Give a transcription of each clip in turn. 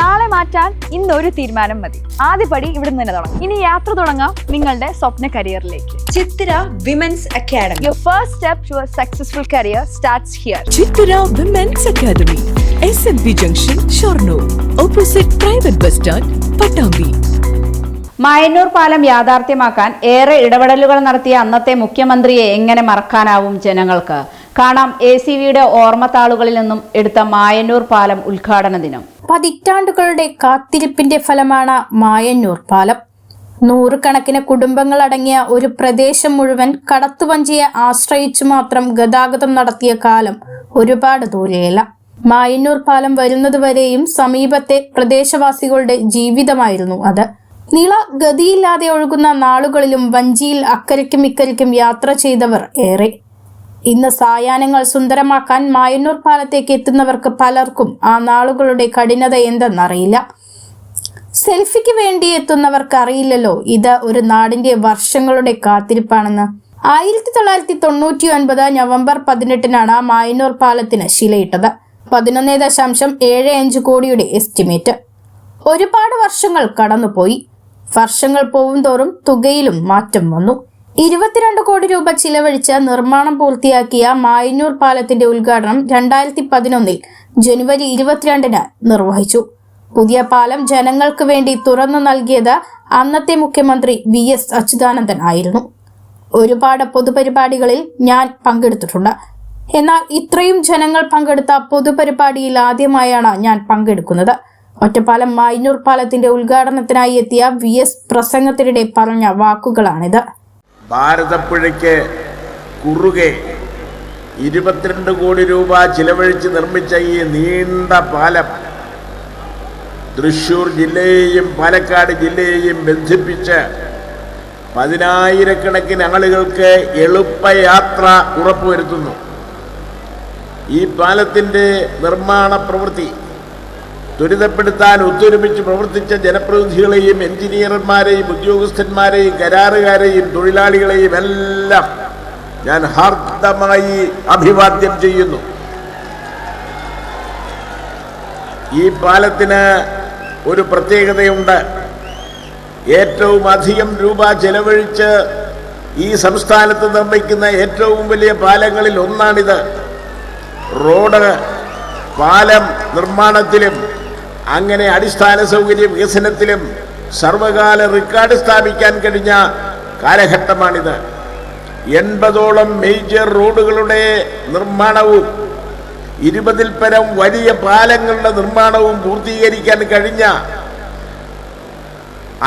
നാളെ മാറ്റാൻ ഇന്നൊരു തീരുമാനം മതി. ആദ്യപടി ഇവിടെ നിന്ന് തന്നെ തുടങ്ങാം. ഇനി യാത്ര തുടങ്ങാം നിങ്ങളുടെ സ്വപ്ന കരിയറിലേക്ക്. Chithira women's academy. Your first step to a successful career starts here. Chithira women's academy, SMB junction, Shoranur, opposite private bus stand, Pattambi. Mayannur പാലം യാഥാർത്ഥ്യമാക്കാൻ ഏറെ ഇടപെടലുകൾ നടത്തിയ അന്നത്തെ മുഖ്യമന്ത്രിയെ എങ്ങനെ മറക്കാനാവും ജനങ്ങൾക്ക്? കാണാം ACVയുടെ ഓർമ്മത്താളുകളിൽ നിന്നും എടുത്ത മായന്നൂർ പാലം ഉദ്ഘാടന ദിനം. പതിറ്റാണ്ടുകളുടെ കാത്തിരിപ്പിന്റെ ഫലമാണ് മായന്നൂർ പാലം. നൂറുകണക്കിന് കുടുംബങ്ങൾ അടങ്ങിയ ഒരു പ്രദേശം മുഴുവൻ കടത്തുവഞ്ചിയെ ആശ്രയിച്ചു മാത്രം ഗതാഗതം നടത്തിയ കാലം ഒരുപാട് ദൂരെയല്ല. മായന്നൂർ പാലം വരുന്നതുവരെയും സമീപത്തെ പ്രദേശവാസികളുടെ ജീവിതമായിരുന്നു അത്. ഗതിയില്ലാതെ ഒഴുകുന്ന നാളുകളിലും വഞ്ചിയിൽ അക്കരയ്ക്കും ഇക്കരയ്ക്കും യാത്ര ചെയ്തവർ ഏറെ. ഇന്ന് സായാഹ്നങ്ങൾ സുന്ദരമാക്കാൻ മായന്നൂർ പാലത്തേക്ക് എത്തുന്നവർക്ക് പലർക്കും ആ നാളുകളുടെ കഠിനത എന്തെന്നറിയില്ല. സെൽഫിക്ക് വേണ്ടി എത്തുന്നവർക്ക് അറിയില്ലല്ലോ ഇത് ഒരു നാടിന്റെ വർഷങ്ങളുടെ കാത്തിരിപ്പാണെന്ന്. 1999 നവംബർ 18 മായന്നൂർ പാലത്തിന് ശിലയിട്ടത്. 11.75 കോടിയുടെ എസ്റ്റിമേറ്റ്. ഒരുപാട് വർഷങ്ങൾ കടന്നുപോയി. വർഷങ്ങൾ പോവുംതോറും തുകയിലും മാറ്റം വന്നു. 22 കോടി രൂപ ചിലവഴിച്ച് നിർമ്മാണം പൂർത്തിയാക്കിയ മായന്നൂർ പാലത്തിന്റെ ഉദ്ഘാടനം 2011 ജനുവരി 22 നിർവഹിച്ചു. പുതിയ പാലം ജനങ്ങൾക്ക് വേണ്ടി തുറന്നു നൽകിയത് അന്നത്തെ മുഖ്യമന്ത്രി VS അച്യുതാനന്ദൻ ആയിരുന്നു. ഒരുപാട് പൊതുപരിപാടികളിൽ ഞാൻ പങ്കെടുത്തിട്ടുണ്ട്. എന്നാൽ ഇത്രയും ജനങ്ങൾ പങ്കെടുത്ത പൊതുപരിപാടിയിൽ ആദ്യമായാണ് ഞാൻ പങ്കെടുക്കുന്നത്. ഒറ്റപ്പാലം മായന്നൂർ പാലത്തിന്റെ ഉദ്ഘാടനത്തിനായി എത്തിയ VS പ്രസംഗത്തിനിടെ പറഞ്ഞ വാക്കുകളാണിത്. ഭാരതപ്പുഴയ്ക്ക് കുറുകെ 22 കോടി രൂപ ചിലവഴിച്ച് നിർമ്മിച്ച ഈ നീണ്ട പാലം തൃശ്ശൂർ ജില്ലയെയും പാലക്കാട് ജില്ലയെയും ബന്ധിപ്പിച്ച് 10,000-കണക്കിന് ആളുകൾക്ക് എളുപ്പയാത്ര ഉറപ്പുവരുത്തുന്നു. ഈ പാലത്തിൻ്റെ നിർമ്മാണ പ്രവൃത്തി ത്വരിതപ്പെടുത്താൻ ഒത്തൊരുമിച്ച് പ്രവർത്തിച്ച ജനപ്രതിനിധികളെയും എഞ്ചിനീയർമാരെയും ഉദ്യോഗസ്ഥന്മാരെയും കരാറുകാരെയും തൊഴിലാളികളെയും എല്ലാം ഞാൻ ഹാർദമായി അഭിവാദ്യം ചെയ്യുന്നു. ഈ പാലത്തിന് ഒരു പ്രത്യേകതയുണ്ട്. ഏറ്റവും അധികം രൂപ ചെലവഴിച്ച് ഈ സംസ്ഥാനത്ത് നിർമ്മിക്കുന്ന ഏറ്റവും വലിയ പാലങ്ങളിൽ ഒന്നാണിത്. റോഡ്, പാലം നിർമ്മാണത്തിലും അങ്ങനെ അടിസ്ഥാന സൗകര്യ വികസനത്തിലും സർവകാല റെക്കോർഡ് സ്ഥാപിക്കാൻ കഴിഞ്ഞ കാലഘട്ടമാണിത്. 80ഓളം മേജർ റോഡുകളുടെ നിർമ്മാണവും 20-ൽ പരം വലിയ പാലങ്ങളുടെ നിർമ്മാണവും പൂർത്തീകരിക്കാൻ കഴിഞ്ഞ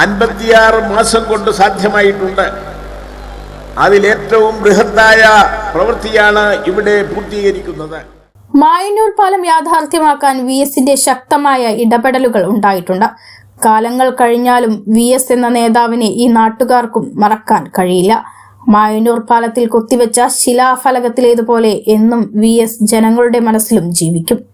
56 മാസം കൊണ്ട് സാധ്യമായിട്ടുണ്ട്. അതിലേറ്റവും ബൃഹത്തായ പ്രവൃത്തിയാണ് ഇവിടെ പൂർത്തീകരിക്കുന്നത്. മായന്നൂർ പാലം യാഥാർത്ഥ്യമാക്കാൻ VSന്റെ ശക്തമായ ഇടപെടലുകൾ ഉണ്ടായിട്ടുണ്ട്. കാലങ്ങൾ കഴിഞ്ഞാലും VS എന്ന നേതാവിനെ ഈ നാട്ടുകാർക്കും മറക്കാൻ കഴിയില്ല. മായന്നൂർ പാലത്തിൽ കൊത്തിവെച്ച ശിലാഫലകത്തിലേതുപോലെ എന്നും VS ജനങ്ങളുടെ മനസ്സിലും ജീവിക്കും.